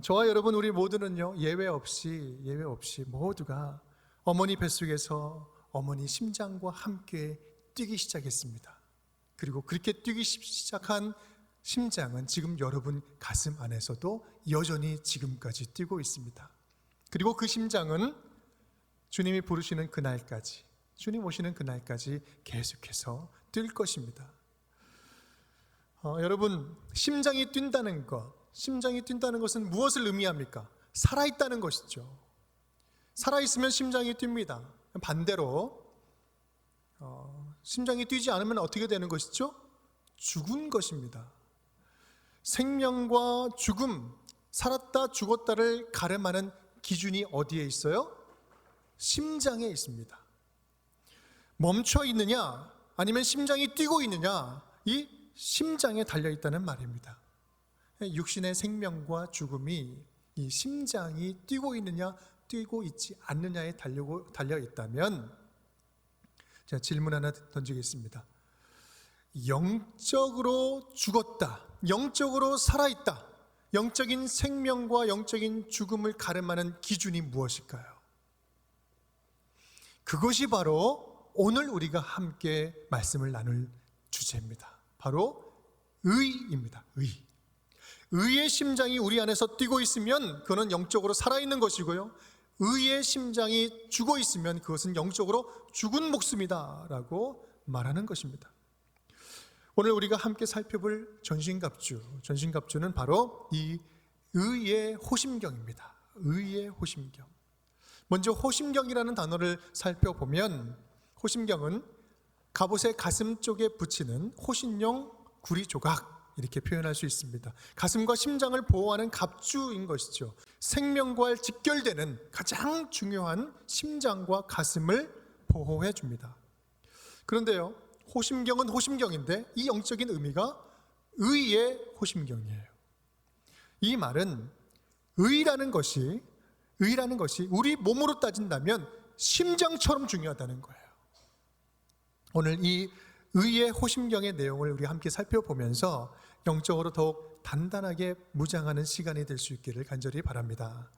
저와 여러분 우리 모두는요, 예외 없이 모두가 어머니 뱃속에서 어머니 심장과 함께 뛰기 시작했습니다. 그리고 그렇게 뛰기 시작한 심장은 지금 여러분 가슴 안에서도 여전히 지금까지 뛰고 있습니다. 그리고 그 심장은 주님이 부르시는 그날까지, 주님 오시는 그날까지 계속해서 뛸 것입니다. 여러분, 심장이 뛴다는 것은 무엇을 의미합니까? 살아있다는 것이죠. 살아있으면 심장이 뜁니다. 반대로 심장이 뛰지 않으면 어떻게 되는 것이죠? 죽은 것입니다. 생명과 죽음, 살았다 죽었다를 가름하는 기준이 어디에 있어요? 심장에 있습니다. 멈춰 있느냐 아니면 심장이 뛰고 있느냐, 이 심장에 달려있다는 말입니다. 육신의 생명과 죽음이 이 심장이 뛰고 있느냐 뛰고 있지 않느냐에 달려있다면, 제가 질문 하나 던지겠습니다. 영적으로 죽었다, 영적으로 살아있다, 영적인 생명과 영적인 죽음을 가름하는 기준이 무엇일까요? 그것이 바로 오늘 우리가 함께 말씀을 나눌 주제입니다. 바로 의입니다. 의의 심장이 우리 안에서 뛰고 있으면 그것은 영적으로 살아있는 것이고요, 의의 심장이 죽어 있으면 그것은 영적으로 죽은 목숨이다 라고 말하는 것입니다. 오늘 우리가 함께 살펴볼 전신갑주는 바로 이 의의 호심경입니다. 의의 호심경. 먼저 호심경이라는 단어를 살펴보면, 호심경은 갑옷의 가슴 쪽에 붙이는 호신용 구리 조각, 이렇게 표현할 수 있습니다. 가슴과 심장을 보호하는 갑주인 것이죠. 생명과 직결되는 가장 중요한 심장과 가슴을 보호해 줍니다. 그런데요, 호심경은 호심경인데 이 영적인 의미가 의의 호심경이에요. 이 말은 의라는 것이 우리 몸으로 따진다면 심장처럼 중요하다는 거예요. 오늘 이 의의 호심경의 내용을 우리 함께 살펴보면서 영적으로 더욱 단단하게 무장하는 시간이 될 수 있기를 간절히 바랍니다.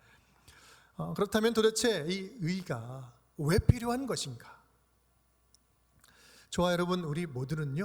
그렇다면 도대체 이 의가 왜 필요한 것인가? 저와 여러분 우리 모두는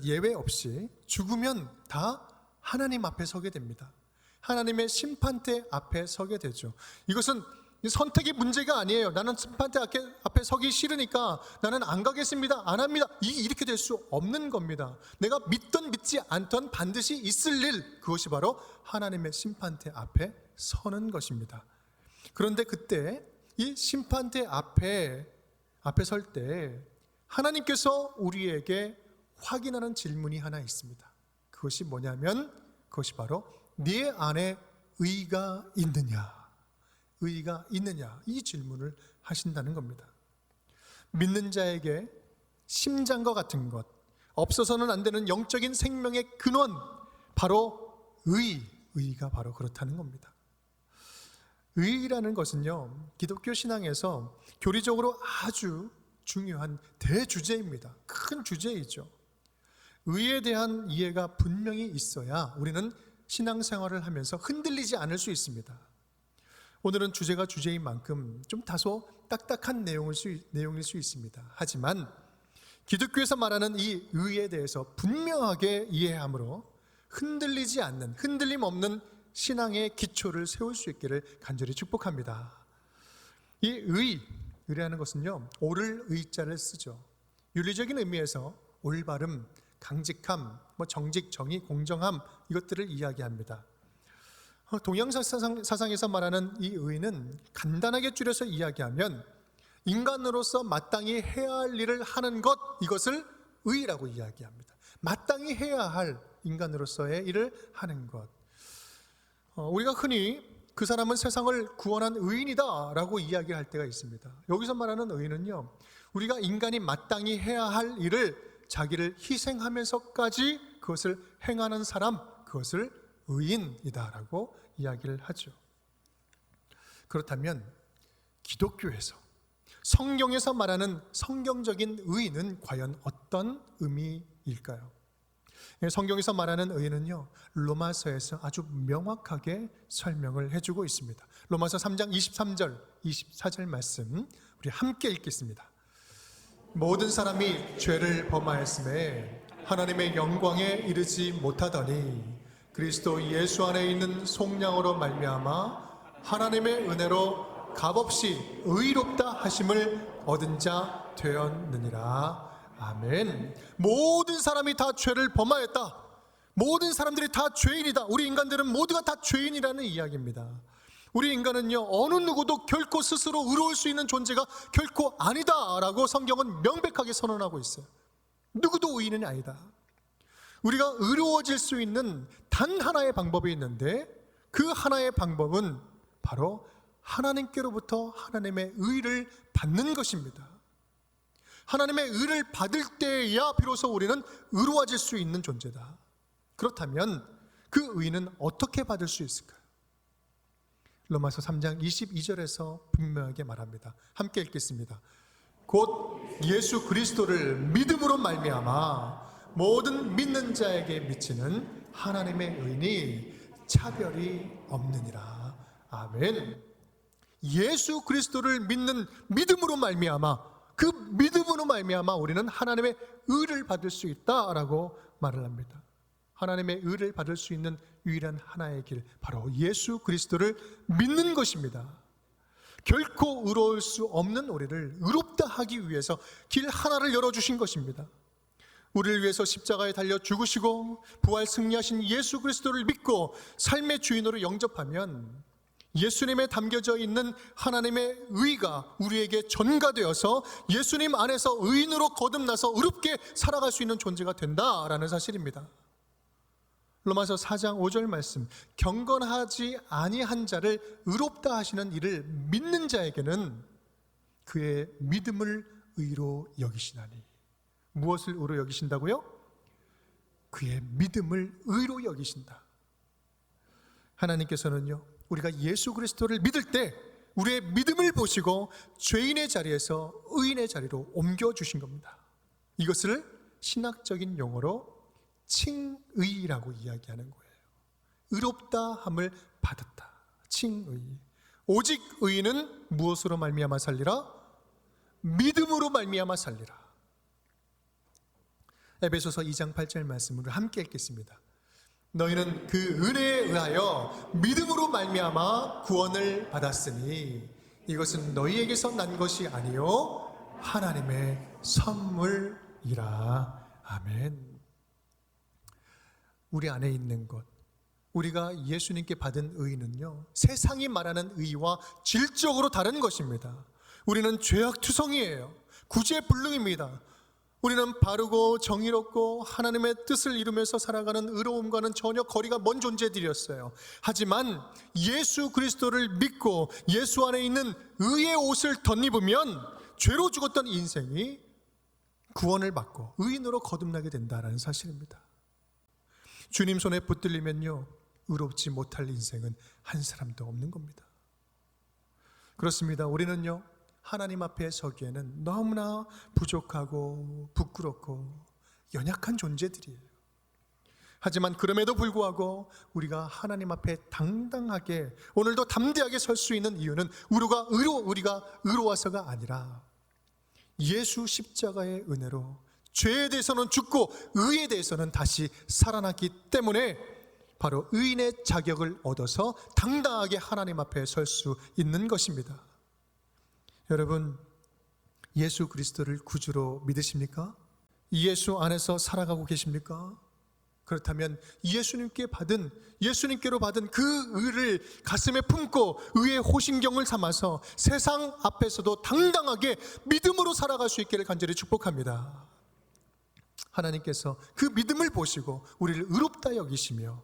예외 없이 죽으면 다 하나님 앞에 서게 됩니다. 하나님의 심판대 앞에 서게 되죠. 이것은 선택의 문제가 아니에요. 나는 심판대 앞에 서기 싫으니까 나는 안 가겠습니다, 안 합니다, 이렇게 될 수 없는 겁니다. 내가 믿든 믿지 않든 반드시 있을 일, 그것이 바로 하나님의 심판대 앞에 서는 것입니다. 그런데 그때 이 심판대 앞에 설 때 하나님께서 우리에게 확인하는 질문이 하나 있습니다. 그것이 뭐냐면, 그것이 바로 네 안에 의가 있느냐, 이 질문을 하신다는 겁니다. 믿는 자에게 심장과 같은 것, 없어서는 안 되는 영적인 생명의 근원, 바로 의가 바로 그렇다는 겁니다. 의라는 것은요, 기독교 신앙에서 교리적으로 아주 중요한 대주제입니다. 큰 주제이죠. 의에 대한 이해가 분명히 있어야 우리는 신앙생활을 하면서 흔들리지 않을 수 있습니다. 오늘은 주제가 주제인 만큼 좀 다소 딱딱한 내용일 수 있습니다. 하지만 기독교에서 말하는 이 의에 대해서 분명하게 이해함으로 흔들리지 않는, 흔들림 없는 신앙의 기초를 세울 수 있기를 간절히 축복합니다. 이 의라는 것은요, 옳을 의자를 쓰죠. 윤리적인 의미에서 올바름, 강직함, 정직, 정의, 공정함, 이것들을 이야기합니다. 동양 사상에서 말하는 이 의는 간단하게 줄여서 이야기하면 인간으로서 마땅히 해야 할 일을 하는 것, 이것을 의라고 이야기합니다. 마땅히 해야 할 인간으로서의 일을 하는 것. 우리가 흔히 그 사람은 세상을 구원한 의인이다 라고 이야기할 때가 있습니다. 여기서 말하는 의인은요, 우리가 인간이 마땅히 해야 할 일을 자기를 희생하면서까지 그것을 행하는 사람, 그것을 의인이다라고 이야기를 하죠. 그렇다면 기독교에서, 성경에서 말하는 성경적인 의인은 과연 어떤 의미일까요? 성경에서 말하는 의는요, 로마서에서 아주 명확하게 설명을 해주고 있습니다. 로마서 3장 23절, 24절 말씀 우리 함께 읽겠습니다. 모든 사람이 죄를 범하였음에 하나님의 영광에 이르지 못하더니 그리스도 예수 안에 있는 속량으로 말미암아 하나님의 은혜로 값없이 의롭다 하심을 얻은 자 되었느니라. 아멘. 모든 사람이 다 죄를 범하였다. 모든 사람들이 다 죄인이다. 우리 인간들은 모두가 다 죄인이라는 이야기입니다. 우리 인간은요, 어느 누구도 결코 스스로 의로울 수 있는 존재가 결코 아니다라고 성경은 명백하게 선언하고 있어요. 누구도 의인은 아니다. 우리가 의로워질 수 있는 단 하나의 방법이 있는데 그 하나의 방법은 바로 하나님께로부터 하나님의 의를 받는 것입니다. 하나님의 의를 받을 때야 비로소 우리는 의로워질 수 있는 존재다. 그렇다면 그 의는 어떻게 받을 수 있을까요? 로마서 3장 22절에서 분명하게 말합니다. 함께 읽겠습니다. 곧 예수 그리스도를 믿음으로 말미암아 모든 믿는 자에게 미치는 하나님의 의니 차별이 없느니라. 아멘. 예수 그리스도를 믿는 믿음으로 말미암아, 그 믿음으로 말미암아 우리는 하나님의 의를 받을 수 있다라고 말을 합니다. 하나님의 의를 받을 수 있는 유일한 하나의 길, 바로 예수 그리스도를 믿는 것입니다. 결코 의로울 수 없는 우리를 의롭다 하기 위해서 길 하나를 열어주신 것입니다. 우리를 위해서 십자가에 달려 죽으시고 부활 승리하신 예수 그리스도를 믿고 삶의 주인으로 영접하면 예수님에 담겨져 있는 하나님의 의가 우리에게 전가되어서 예수님 안에서 의인으로 거듭나서 의롭게 살아갈 수 있는 존재가 된다라는 사실입니다. 로마서 4장 5절 말씀, 경건하지 아니한 자를 의롭다 하시는 이를 믿는 자에게는 그의 믿음을 의로 여기시나니. 무엇을 의로 여기신다고요? 그의 믿음을 의로 여기신다. 하나님께서는요, 우리가 예수 그리스도를 믿을 때 우리의 믿음을 보시고 죄인의 자리에서 의인의 자리로 옮겨주신 겁니다. 이것을 신학적인 용어로 칭의라고 이야기하는 거예요. 의롭다 함을 받았다. 칭의. 오직 의인은 무엇으로 말미암아 살리라? 믿음으로 말미암아 살리라. 에베소서 2장 8절 말씀을 함께 읽겠습니다. 너희는 그 은혜에 의하여 믿음으로 말미암아 구원을 받았으니 이것은 너희에게서 난 것이 아니요 하나님의 선물이라. 아멘. 우리 안에 있는 것, 우리가 예수님께 받은 의는요, 세상이 말하는 의와 질적으로 다른 것입니다. 우리는 죄악투성이에요. 구제불능입니다. 우리는 바르고 정의롭고 하나님의 뜻을 이루면서 살아가는 의로움과는 전혀 거리가 먼 존재들이었어요. 하지만 예수 그리스도를 믿고 예수 안에 있는 의의 옷을 덧입으면 죄로 죽었던 인생이 구원을 받고 의인으로 거듭나게 된다는 사실입니다. 주님 손에 붙들리면요, 의롭지 못할 인생은 한 사람도 없는 겁니다. 그렇습니다. 우리는요, 하나님 앞에 서기에는 너무나 부족하고 부끄럽고 연약한 존재들이에요. 하지만 그럼에도 불구하고 우리가 하나님 앞에 당당하게 오늘도 담대하게 설 수 있는 이유는 우리가 의로워서가 아니라 예수 십자가의 은혜로 죄에 대해서는 죽고 의에 대해서는 다시 살아났기 때문에 바로 의인의 자격을 얻어서 당당하게 하나님 앞에 설 수 있는 것입니다. 여러분, 예수 그리스도를 구주로 믿으십니까? 예수 안에서 살아가고 계십니까? 그렇다면 예수님께로 받은 그 의를 가슴에 품고 의의 호신경을 삼아서 세상 앞에서도 당당하게 믿음으로 살아갈 수 있기를 간절히 축복합니다. 하나님께서 그 믿음을 보시고 우리를 의롭다 여기시며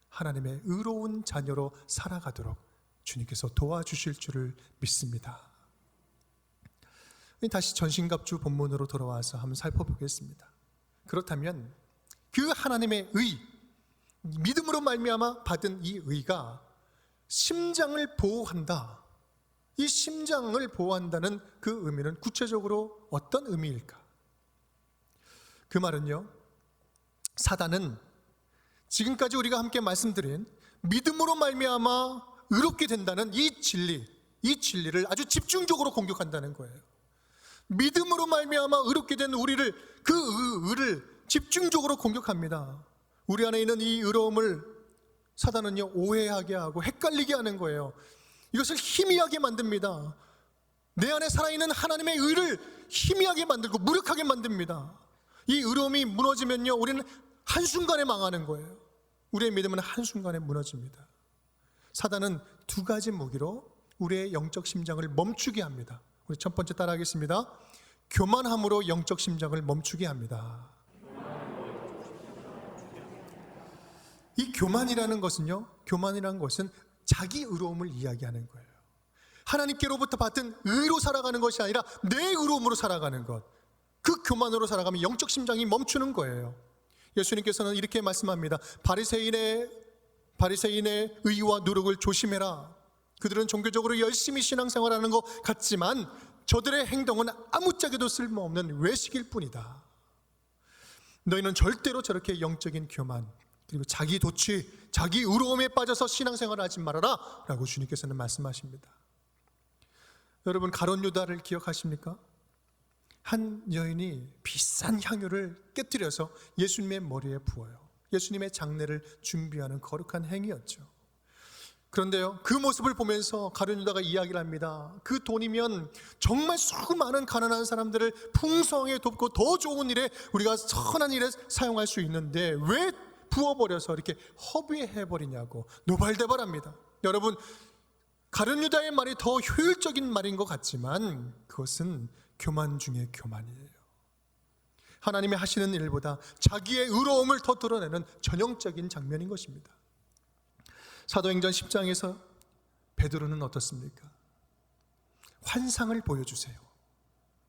하나님의 의로운 자녀로 살아가도록 주님께서 도와주실 줄을 믿습니다. 다시 전신갑주 본문으로 돌아와서 한번 살펴보겠습니다. 그렇다면 그 하나님의 의, 믿음으로 말미암아 받은 이 의가 심장을 보호한다. 이 심장을 보호한다는 그 의미는 구체적으로 어떤 의미일까? 그 말은요, 사단은 지금까지 우리가 함께 말씀드린 믿음으로 말미암아 의롭게 된다는 이 진리를 아주 집중적으로 공격한다는 거예요. 믿음으로 말미암아 의롭게 된 우리를, 그 의를 집중적으로 공격합니다. 우리 안에 있는 이 의로움을 사단은요, 오해하게 하고 헷갈리게 하는 거예요. 이것을 희미하게 만듭니다. 내 안에 살아있는 하나님의 의를 희미하게 만들고 무력하게 만듭니다. 이 의로움이 무너지면요, 우리는 한순간에 망하는 거예요. 우리의 믿음은 한순간에 무너집니다. 사단은 두 가지 무기로 우리의 영적 심장을 멈추게 합니다. 우리 첫 번째 따라하겠습니다. 교만함으로 영적 심장을 멈추게 합니다. 이 교만이라는 것은 자기 의로움을 이야기하는 거예요. 하나님께로부터 받은 의로 살아가는 것이 아니라 내 의로움으로 살아가는 것, 그 교만으로 살아가면 영적 심장이 멈추는 거예요. 예수님께서는 이렇게 말씀합니다. 바리새인의 의와 누룩을 조심해라. 그들은 종교적으로 열심히 신앙생활하는 것 같지만 저들의 행동은 아무짝에도 쓸모없는 외식일 뿐이다. 너희는 절대로 저렇게 영적인 교만, 그리고 자기 도취, 자기 의로움에 빠져서 신앙생활을 하지 말아라 라고 주님께서는 말씀하십니다. 여러분, 가룟 유다를 기억하십니까? 한 여인이 비싼 향유를 깨뜨려서 예수님의 머리에 부어요. 예수님의 장례를 준비하는 거룩한 행위였죠. 그런데요, 그 모습을 보면서 가룟 유다가 이야기를 합니다. 그 돈이면 정말 수많은 가난한 사람들을 풍성하게 돕고 더 좋은 일에, 우리가 선한 일에 사용할 수 있는데 왜 부어버려서 이렇게 허비해버리냐고 노발대발합니다. 여러분, 가룟 유다의 말이 더 효율적인 말인 것 같지만 그것은 교만 중에 교만이에요. 하나님이 하시는 일보다 자기의 의로움을 더 드러내는 전형적인 장면인 것입니다. 사도행전 10장에서 베드로는 어떻습니까? 환상을 보여주세요.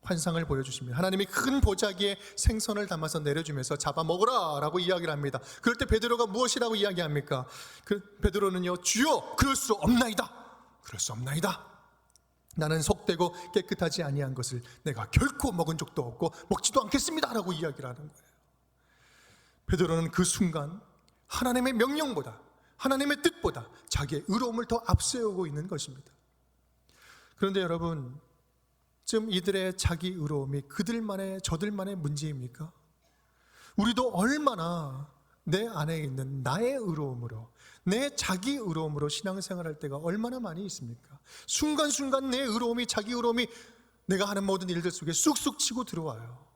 환상을 보여주십니다. 하나님이 큰 보자기에 생선을 담아서 내려주면서 잡아먹으라 라고 이야기를 합니다. 그럴 때 베드로가 무엇이라고 이야기합니까? 베드로는요, 주여 그럴 수 없나이다. 그럴 수 없나이다. 나는 속되고 깨끗하지 아니한 것을 내가 결코 먹은 적도 없고 먹지도 않겠습니다 라고 이야기를 하는 거예요. 베드로는 그 순간 하나님의 명령보다, 하나님의 뜻보다 자기의 의로움을 더 앞세우고 있는 것입니다. 그런데 여러분, 지금 이들의 자기 의로움이 그들만의, 저들만의 문제입니까? 우리도 얼마나 내 안에 있는 나의 의로움으로, 내 자기 의로움으로 신앙생활할 때가 얼마나 많이 있습니까? 순간순간 내 의로움이, 자기 의로움이 내가 하는 모든 일들 속에 쑥쑥 치고 들어와요.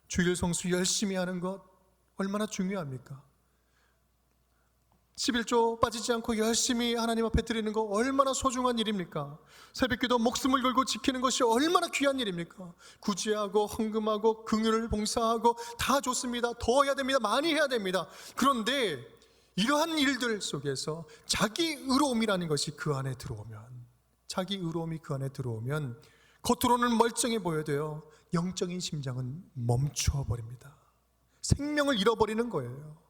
주일 성수 열심히 하는 것 얼마나 중요합니까? 11조 빠지지 않고 열심히 하나님 앞에 드리는 거 얼마나 소중한 일입니까? 새벽기도 목숨을 걸고 지키는 것이 얼마나 귀한 일입니까? 구제하고 헌금하고 긍휼을 봉사하고 다 좋습니다. 더 해야 됩니다. 많이 해야 됩니다. 그런데 이러한 일들 속에서 자기 의로움이라는 것이 그 안에 들어오면, 자기 의로움이 그 안에 들어오면 겉으로는 멀쩡해 보여도요, 영적인 심장은 멈춰버립니다. 생명을 잃어버리는 거예요.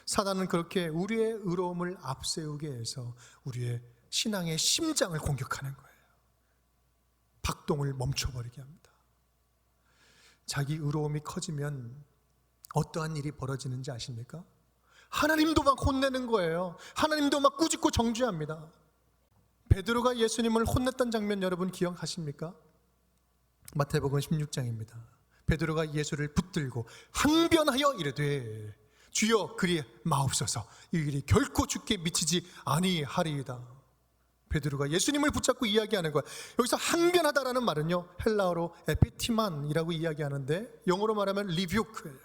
사단은 그렇게 우리의 의로움을 앞세우게 해서 우리의 신앙의 심장을 공격하는 거예요. 박동을 멈춰버리게 합니다. 자기 의로움이 커지면 어떠한 일이 벌어지는지 아십니까? 하나님도 막 혼내는 거예요. 하나님도 막 꾸짖고 정죄합니다. 베드로가 예수님을 혼냈던 장면 여러분 기억하십니까? 마태복음 16장입니다. 베드로가 예수를 붙들고 항변하여 이르되 주여 그리 마옵소서, 이 일이 결코 주께 미치지 아니하리이다. 베드로가 예수님을 붙잡고 이야기하는 거야. 여기서 항변하다라는 말은요, 헬라어로 에피티만이라고 이야기하는데 영어로 말하면 리뷰크예요.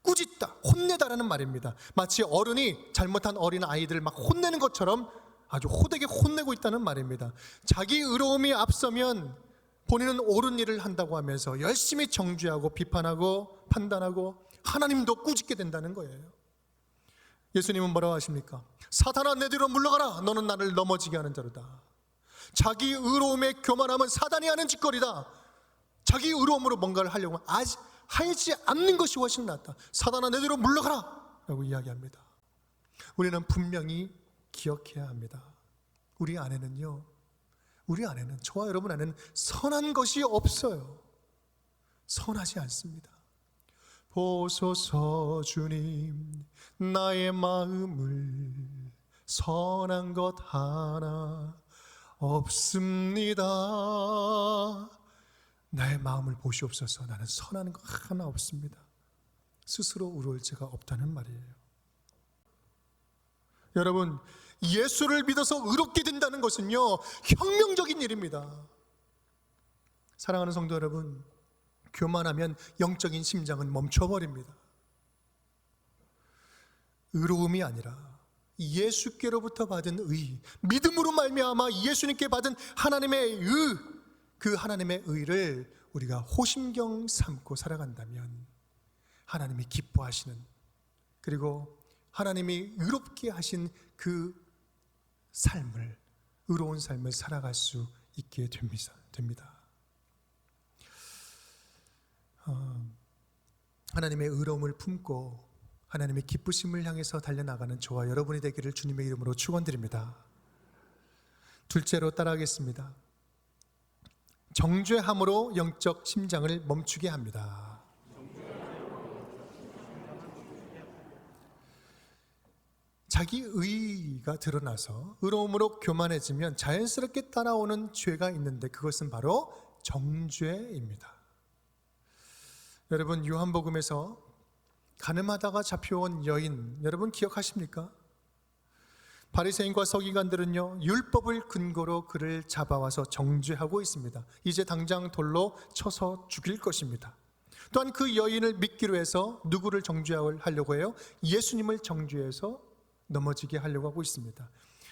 꾸짖다, 혼내다라는 말입니다. 마치 어른이 잘못한 어린 아이들을 막 혼내는 것처럼 아주 호되게 혼내고 있다는 말입니다. 자기 의로움이 앞서면 본인은 옳은 일을 한다고 하면서 열심히 정죄하고 비판하고 판단하고 하나님도 꾸짖게 된다는 거예요. 예수님은 뭐라고 하십니까? 사탄아, 내 뒤로 물러가라. 너는 나를 넘어지게 하는 자로다. 자기 의로움의 교만함은 사단이 하는 짓거리다. 자기 의로움으로 뭔가를 하려고 하지 않는 것이 훨씬 낫다. 사단아, 내 뒤로 물러가라 라고 이야기합니다. 우리는 분명히 기억해야 합니다. 우리 안에는, 저와 여러분 안에는 선한 것이 없어요. 선하지 않습니다. 보소서 주님, 나의 마음을 선한 것 하나 없습니다. 나의 마음을 보시옵소서. 나는 선한 것 하나 없습니다. 스스로 의로울 자가 없다는 말이에요. 여러분, 예수를 믿어서 의롭게 된다는 것은요, 혁명적인 일입니다. 사랑하는 성도 여러분, 교만하면 영적인 심장은 멈춰버립니다. 의로움이 아니라 예수께로부터 받은 의, 믿음으로 말미암아 예수님께 받은 하나님의 그 하나님의 의를 우리가 호심경 삼고 살아간다면 하나님이 기뻐하시는, 그리고 하나님이 의롭게 하신 그 삶을, 의로운 삶을 살아갈 수 있게 됩니다. 하나님의 의로움을 품고 하나님의 기쁘심을 향해서 달려나가는 저와 여러분이 되기를 주님의 이름으로 축원드립니다. 둘째로 따라하겠습니다. 정죄함으로 영적 심장을 멈추게 합니다. 자기 의가 드러나서 의로움으로 교만해지면 자연스럽게 따라오는 죄가 있는데 그것은 바로 정죄입니다. 여러분, 요한복음에서 가늠하다가 잡혀온 여인, 여러분 기억하십니까? 바리새인과 서기관들은요, 율법을 근거로 그를 잡아와서 정죄하고 있습니다. 이제 당장 돌로 쳐서 죽일 것입니다. 또한 그 여인을 믿기로 해서 누구를 정죄하려고 해요? 예수님을 정죄해서 넘어지게 하려고 하고 있습니다.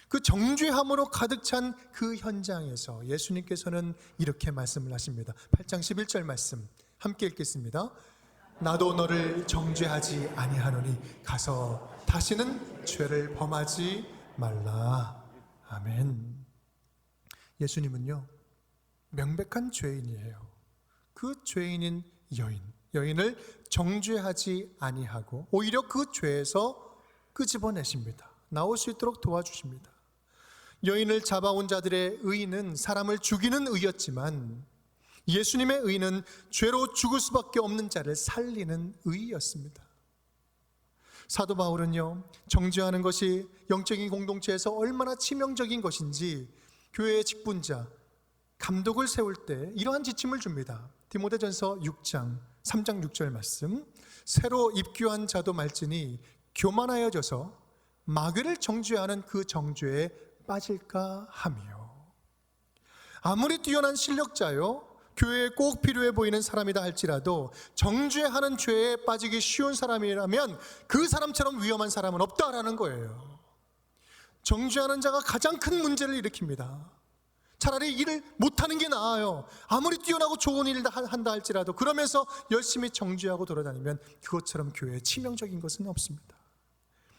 그 정죄함으로 가득 찬 그 현장에서 예수님께서는 이렇게 말씀을 하십니다. 8장 11절 말씀 함께 읽겠습니다. 나도 너를 정죄하지 아니하노니 가서 다시는 죄를 범하지 말라. 아멘. 예수님은요, 명백한 죄인이에요. 그 죄인인 여인을 정죄하지 아니하고 오히려 그 죄에서 끄집어내십니다. 나올 수 있도록 도와주십니다. 여인을 잡아온 자들의 의는 사람을 죽이는 의였지만 예수님의 의는 죄로 죽을 수밖에 없는 자를 살리는 의였습니다. 사도 바울은요, 정죄하는 것이 영적인 공동체에서 얼마나 치명적인 것인지 교회의 직분자, 감독을 세울 때 이러한 지침을 줍니다. 디모데전서 6장 3장 6절 말씀, 새로 입교한 자도 말지니 교만하여져서 마귀를 정죄하는 그 정죄에 빠질까 하며. 아무리 뛰어난 실력자요, 교회에 꼭 필요해 보이는 사람이다 할지라도 정죄하는 죄에 빠지기 쉬운 사람이라면 그 사람처럼 위험한 사람은 없다라는 거예요. 정죄하는 자가 가장 큰 문제를 일으킵니다. 차라리 일을 못하는 게 나아요. 아무리 뛰어나고 좋은 일을 한다 할지라도 그러면서 열심히 정죄하고 돌아다니면 그것처럼 교회에 치명적인 것은 없습니다.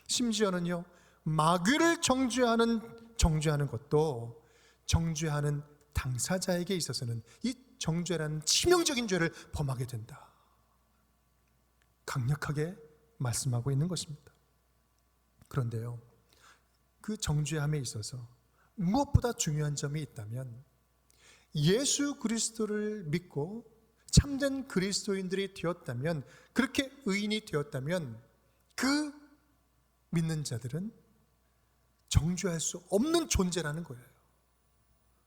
심지어는요, 마귀를 정죄하는 것도 정죄하는 당사자에게 있어서는 이 정죄라는 치명적인 죄를 범하게 된다, 강력하게 말씀하고 있는 것입니다. 그런데요, 그 정죄함에 있어서 무엇보다 중요한 점이 있다면 예수 그리스도를 믿고 참된 그리스도인들이 되었다면, 그렇게 의인이 되었다면 그 믿는 자들은 정죄할 수 없는 존재라는 거예요.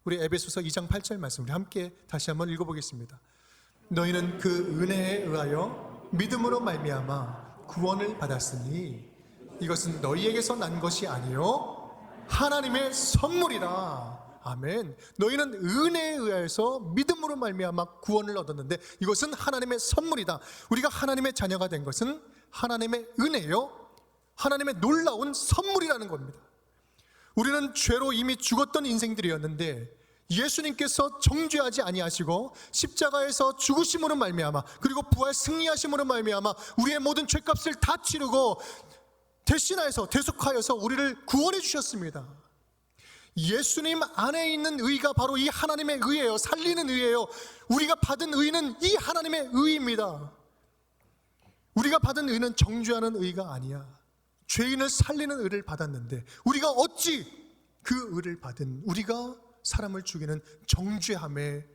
우리 에베소서 2장 8절 말씀 우리 함께 다시 한번 읽어보겠습니다. 너희는 그 은혜에 의하여 믿음으로 말미암아 구원을 받았으니 이것은 너희에게서 난 것이 아니요 하나님의 선물이라. 아멘. 너희는 은혜에 의하여서 믿음으로 말미암아 구원을 얻었는데 이것은 하나님의 선물이다. 우리가 하나님의 자녀가 된 것은 하나님의 은혜요, 하나님의 놀라운 선물이라는 겁니다. 우리는 죄로 이미 죽었던 인생들이었는데 예수님께서 정죄하지 아니하시고 십자가에서 죽으심으로 말미암아 그리고 부활 승리하심으로 말미암아 우리의 모든 죄값을 다 치르고 대신하여서 대속하여서 우리를 구원해 주셨습니다. 예수님 안에 있는 의가 바로 이 하나님의 의예요. 살리는 의예요. 우리가 받은 의는 이 하나님의 의입니다. 우리가 받은 의는 정죄하는 의가 아니야. 죄인을 살리는 의를 받았는데 우리가 어찌 그 의를 받은 우리가 사람을 죽이는 정죄함에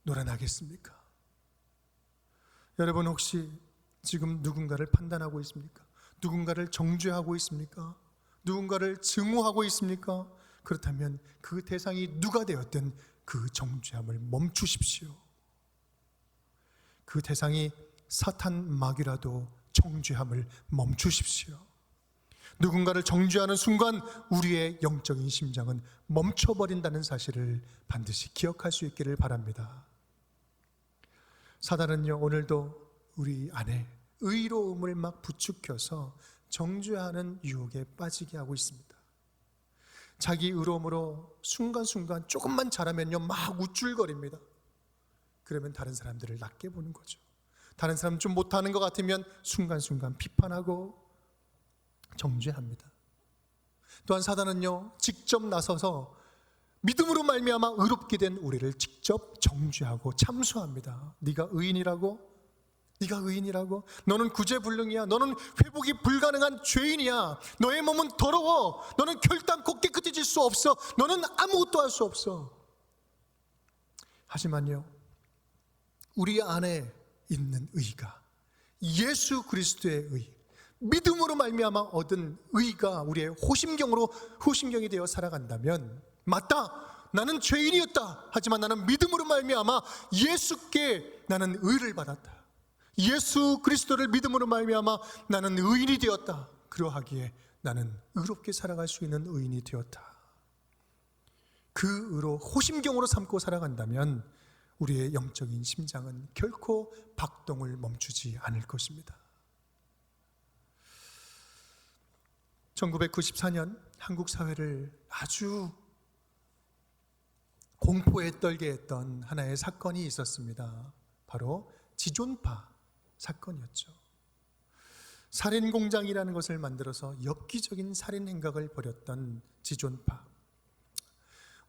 놀아나겠습니까? 여러분, 혹시 지금 누군가를 판단하고 있습니까? 누군가를 정죄하고 있습니까? 누군가를 증오하고 있습니까? 그렇다면 그 대상이 누가 되었든 그 정죄함을 멈추십시오. 그 대상이 사탄 마귀라도 정죄함을 멈추십시오. 누군가를 정죄하는 순간 우리의 영적인 심장은 멈춰버린다는 사실을 반드시 기억할 수 있기를 바랍니다. 사단은요, 오늘도 우리 안에 의로움을 막 부추겨서 정죄하는 유혹에 빠지게 하고 있습니다. 자기 의로움으로 순간순간 조금만 잘하면요 막 우쭐거립니다. 그러면 다른 사람들을 낮게 보는 거죠. 다른 사람 좀 못하는 것 같으면 순간순간 비판하고 정죄합니다. 또한 사단은요 직접 나서서 믿음으로 말미암아 의롭게 된 우리를 직접 정죄하고 참수합니다. 네가 의인이라고? 네가 의인이라고? 너는 구제불능이야. 너는 회복이 불가능한 죄인이야. 너의 몸은 더러워. 너는 결단코 깨끗해질 수 없어. 너는 아무것도 할 수 없어. 하지만요 우리 안에 있는 의가, 예수 그리스도의 의, 믿음으로 말미암아 얻은 의가 우리의 호심경이 되어 살아간다면, 맞다, 나는 죄인이었다. 하지만 나는 믿음으로 말미암아 예수께 나는 의를 받았다. 예수 그리스도를 믿음으로 말미암아 나는 의인이 되었다. 그러하기에 나는 의롭게 살아갈 수 있는 의인이 되었다. 그 의로 호심경으로 삼고 살아간다면 우리의 영적인 심장은 결코 박동을 멈추지 않을 것입니다. 1994년 한국 사회를 아주 공포에 떨게 했던 하나의 사건이 있었습니다. 바로 지존파 사건이었죠. 살인공장이라는 것을 만들어서 엽기적인 살인 행각을 벌였던 지존파,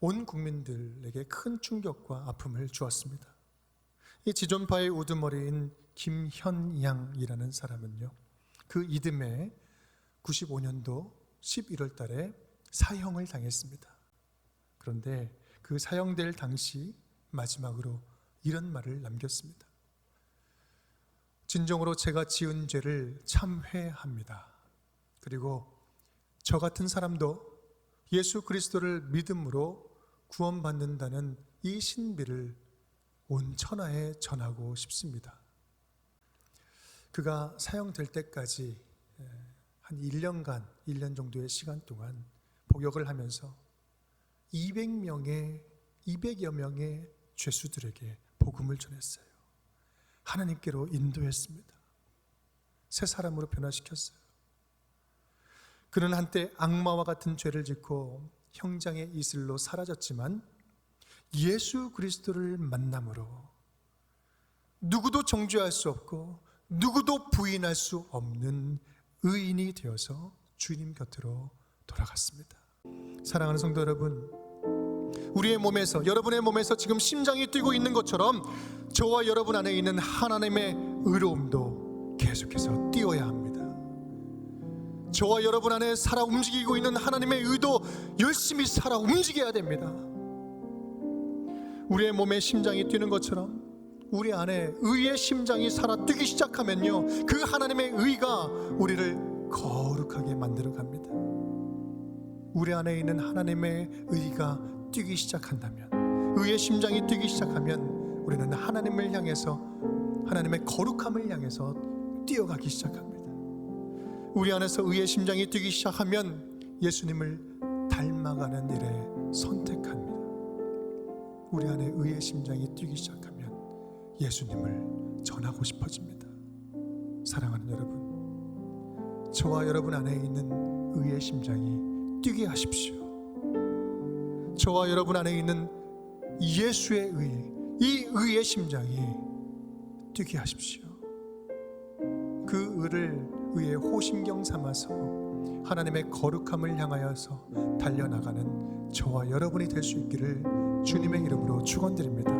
온 국민들에게 큰 충격과 아픔을 주었습니다. 이 지존파의 우두머리인 김현양이라는 사람은요, 그 이듬해 95년도 11월 달에 사형을 당했습니다. 그런데 그 사형될 당시 마지막으로 이런 말을 남겼습니다. 진정으로 제가 지은 죄를 참회합니다. 그리고 저 같은 사람도 예수 그리스도를 믿음으로 구원받는다는 이 신비를 온 천하에 전하고 싶습니다. 그가 사형될 때까지 한 1년 정도의 시간 동안 복역을 하면서 200여 명의 죄수들에게 복음을 전했어요. 하나님께로 인도했습니다. 새 사람으로 변화시켰어요. 그는 한때 악마와 같은 죄를 짓고 형장의 이슬로 사라졌지만 예수 그리스도를 만남으로 누구도 정죄할 수 없고 누구도 부인할 수 없는 의인이 되어서 주님 곁으로 돌아갔습니다. 사랑하는 성도 여러분, 우리의 몸에서, 여러분의 몸에서 지금 심장이 뛰고 있는 것처럼 저와 여러분 안에 있는 하나님의 의로움도 계속해서 뛰어야 합니다. 저와 여러분 안에 살아 움직이고 있는 하나님의 의도 열심히 살아 움직여야 됩니다. 우리의 몸에 심장이 뛰는 것처럼 우리 안에 의의 심장이 살아 뛰기 시작하면요, 그 하나님의 의가 우리를 거룩하게 만들어 갑니다. 우리 안에 있는 하나님의 의가 뛰기 시작한다면, 의의 심장이 뛰기 시작하면 우리는 하나님을 향해서, 하나님의 거룩함을 향해서 뛰어가기 시작합니다. 우리 안에서 의의 심장이 뛰기 시작하면 예수님을 닮아가는 일에 선택합니다. 우리 안에 의의 심장이 뛰기 시작하면 예수님을 전하고 싶어집니다. 사랑하는 여러분, 저와 여러분 안에 있는 의의 심장이 뛰게 하십시오. 저와 여러분 안에 있는 예수의 의, 이 의의 심장이 뛰게 하십시오. 그 의를 의의 호심경 삼아서 하나님의 거룩함을 향하여서 달려나가는 저와 여러분이 될 수 있기를 주님의 이름으로 축원드립니다.